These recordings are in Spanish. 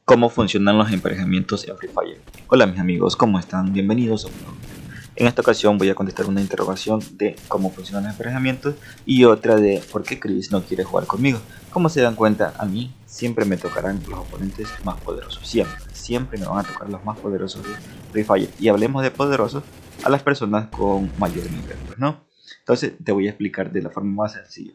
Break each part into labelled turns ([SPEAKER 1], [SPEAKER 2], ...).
[SPEAKER 1] ¿Cómo funcionan los emparejamientos en Free Fire? Hola mis amigos, ¿cómo están? Bienvenidos a un nuevo video. En esta ocasión voy a contestar una interrogación de cómo funcionan los emparejamientos y otra de por qué Chris no quiere jugar conmigo. Como se dan cuenta, a mí siempre me tocarán los oponentes más poderosos, siempre me van a tocar los más poderosos de Free Fire. Y hablemos de poderosos a las personas con mayor nivel, pues no. Entonces te voy a explicar de la forma más sencilla.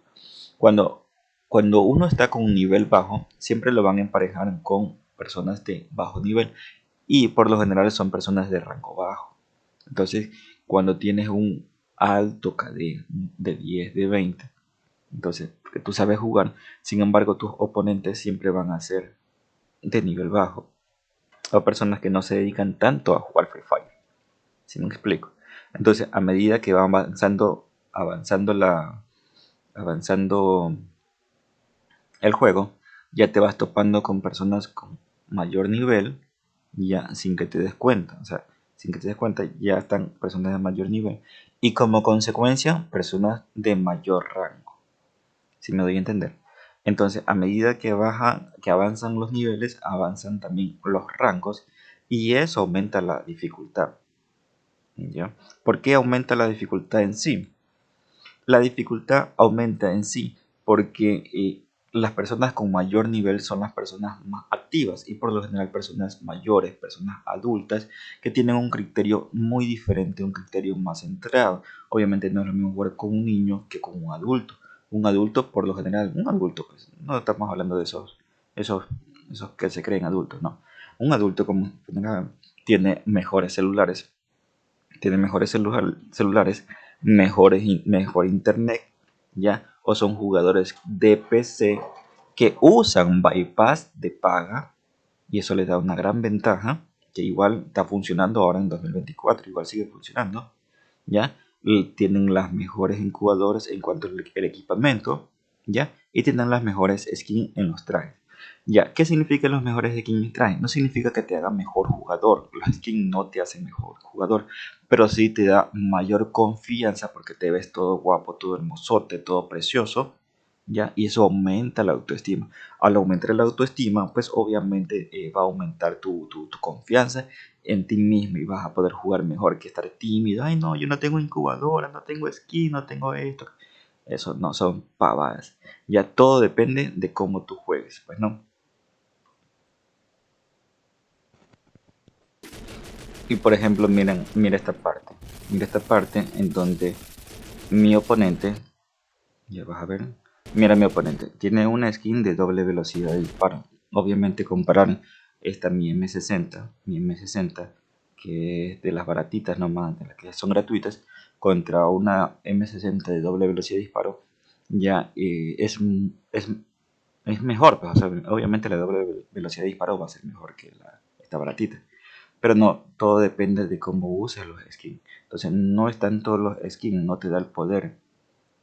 [SPEAKER 1] Cuando, cuando uno está con un nivel bajo, siempre lo van a emparejar con personas de bajo nivel y por lo general son personas de rango bajo. Entonces, cuando tienes un alto KD de 10, de 20, entonces, porque tú sabes jugar, sin embargo, tus oponentes siempre van a ser de nivel bajo o personas que no se dedican tanto a jugar Free Fire. ¿Sí me explico? Entonces, a medida que va avanzando el juego, ya te vas topando con personas con mayor nivel, ya sin que te des cuenta. O sea, sin que te des cuenta, ya están personas de mayor nivel. Y como consecuencia, personas de mayor rango. Si me doy a entender. Entonces, a medida que avanzan los niveles, avanzan también los rangos. Y eso aumenta la dificultad. ¿Ya? ¿Por qué aumenta la dificultad en sí? La dificultad aumenta en sí porque las personas con mayor nivel son las personas más activas y por lo general personas mayores, personas adultas que tienen un criterio muy diferente, un criterio más centrado. Obviamente no es lo mismo jugar con un niño que con un adulto. Un adulto, por lo general, un adulto, pues, no estamos hablando de esos, esos que se creen adultos, no. Un adulto como general tiene mejores celulares, celulares, mejor internet, ¿ya? O son jugadores de PC que usan bypass de paga y eso les da una gran ventaja que igual está funcionando ahora en 2024, igual sigue funcionando, ¿ya? Y tienen las mejores incubadoras en cuanto al equipamiento, ¿ya? Y tienen las mejores skins en los trajes. Ya, ¿qué significa los mejores skins en trajes? No significa que te haga mejor jugador, los skins no te hacen mejor jugador, pero sí te da mayor confianza porque te ves todo guapo, todo hermosote, todo precioso, ¿ya? Y eso aumenta la autoestima. Al aumentar la autoestima, pues obviamente va a aumentar tu confianza en ti mismo y vas a poder jugar mejor que estar tímido. Ay, no, yo no tengo incubadora, no tengo skin, no tengo esto. Eso no son pavadas. Ya todo depende de cómo tú juegues, pues no. Y por ejemplo, miren, mira esta parte en donde mi oponente, ya vas a ver, mira mi oponente, tiene una skin de doble velocidad de disparo. Obviamente comparar esta mi M60, que es de las baratitas nomás, de las que son gratuitas, contra una M60 de doble velocidad de disparo, ya es mejor, pues, o sea, obviamente la doble velocidad de disparo va a ser mejor que esta baratita. Pero no, todo depende de cómo uses los skins. Entonces no están todos los skins, no te da el poder,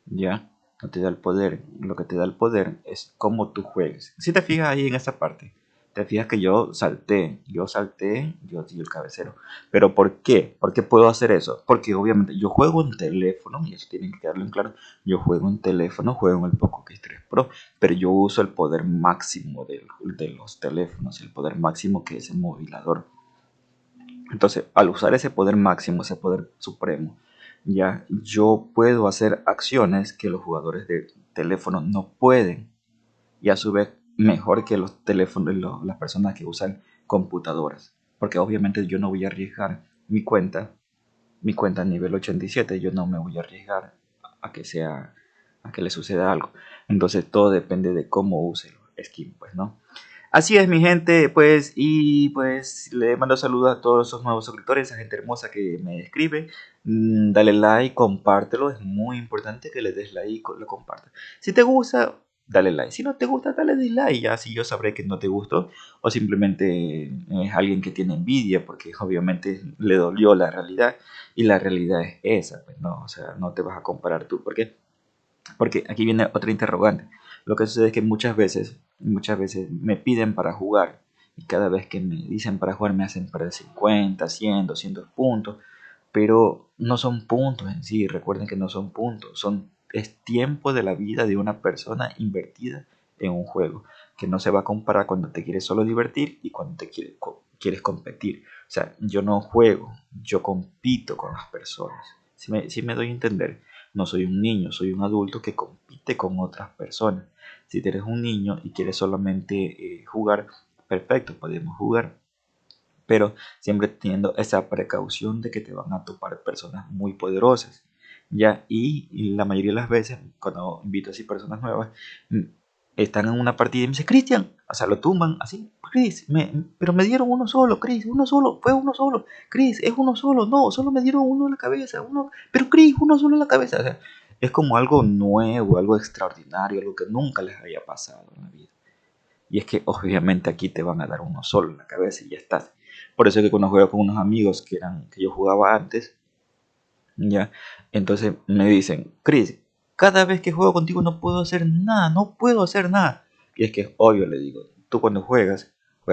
[SPEAKER 1] ¿ya? No te da el poder. Lo que te da el poder es cómo tú juegues. Si te fijas ahí en esa parte, te fijas que yo di el cabecero. ¿Pero por qué? ¿Por qué puedo hacer eso? Porque obviamente yo juego en teléfono, y eso tienen que quedarlo en claro. Yo juego en teléfono, juego en el Poco X3 Pro, pero yo uso el poder máximo de los teléfonos, el poder máximo que es el movilador. Entonces, al usar ese poder máximo, ese poder supremo, ya yo puedo hacer acciones que los jugadores de teléfono no pueden. Y a su vez, mejor que los teléfonos, las personas que usan computadoras. Porque obviamente yo no voy a arriesgar mi cuenta a nivel 87, yo no me voy a arriesgar a que le suceda algo. Entonces todo depende de cómo use el skin, pues, ¿no? Así es, mi gente, pues, y pues le mando saludos a todos esos nuevos suscriptores, esa gente hermosa que me escribe. Dale like, compártelo, es muy importante que le des like y lo compartas. Si te gusta, dale like. Si no te gusta, dale dislike, ya así yo sabré que no te gustó. O simplemente es alguien que tiene envidia porque obviamente le dolió la realidad. Y la realidad es esa, pues no, o sea, no te vas a comparar tú. ¿Por qué? Porque aquí viene otra interrogante. Lo que sucede es que muchas veces me piden para jugar y cada vez que me dicen para jugar me hacen perder 50, 100, 200 puntos, pero no son puntos en sí, recuerden que no son puntos, es tiempo de la vida de una persona invertida en un juego. que no se va a comparar cuando te quieres solo divertir y cuando quieres competir. O sea, yo no juego, yo compito con las personas. Si me doy a entender, no soy un niño, soy un adulto que compite con otras personas. Si eres un niño y quieres solamente jugar, perfecto, podemos jugar, pero siempre teniendo esa precaución de que te van a topar personas muy poderosas. ¿Ya? Y la mayoría de las veces, cuando invito así personas nuevas, mm, están en una partida y me dicen, Cristian, o sea, lo tumban así, Chris, pero me dieron uno solo, Chris, uno solo, fue uno solo, Chris, es uno solo, no, solo me dieron uno en la cabeza, uno, pero Chris, uno solo en la cabeza, o sea, es como algo nuevo, algo extraordinario, algo que nunca les había pasado en la vida. Y es que obviamente aquí te van a dar uno solo en la cabeza y ya estás. Por eso es que cuando juego con unos amigos que yo jugaba antes, ya, entonces me dicen, Chris, cada vez que juego contigo no puedo hacer nada, no puedo hacer nada. Y es que es obvio, le digo, tú cuando juegas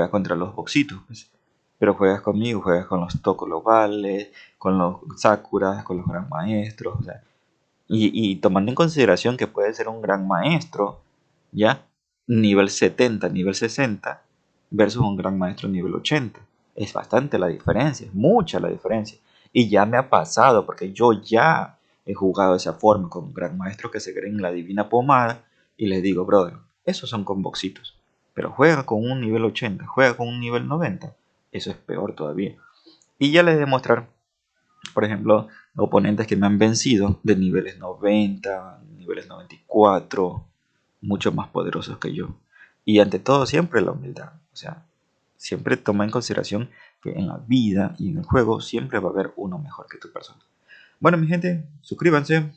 [SPEAKER 1] contra los boxitos, pues, pero juegas conmigo, juegas con los Toco globales, con los Sakuras, con los gran maestros, o sea, y tomando en consideración que puede ser un gran maestro, ¿ya? Nivel 70, nivel 60, versus un gran maestro nivel 80. Es bastante la diferencia, es mucha la diferencia. Y ya me ha pasado, porque yo ya he jugado de esa forma con un gran maestro que se creen la divina pomada, y les digo, brother, esos son comboxitos. Pero juega con un nivel 80, juega con un nivel 90, eso es peor todavía. Y ya les demostrar, por ejemplo, oponentes que me han vencido de niveles 90, niveles 94, mucho más poderosos que yo. Y ante todo siempre la humildad. O sea, siempre toma en consideración que en la vida y en el juego siempre va a haber uno mejor que tu persona. Bueno, mi gente, suscríbanse,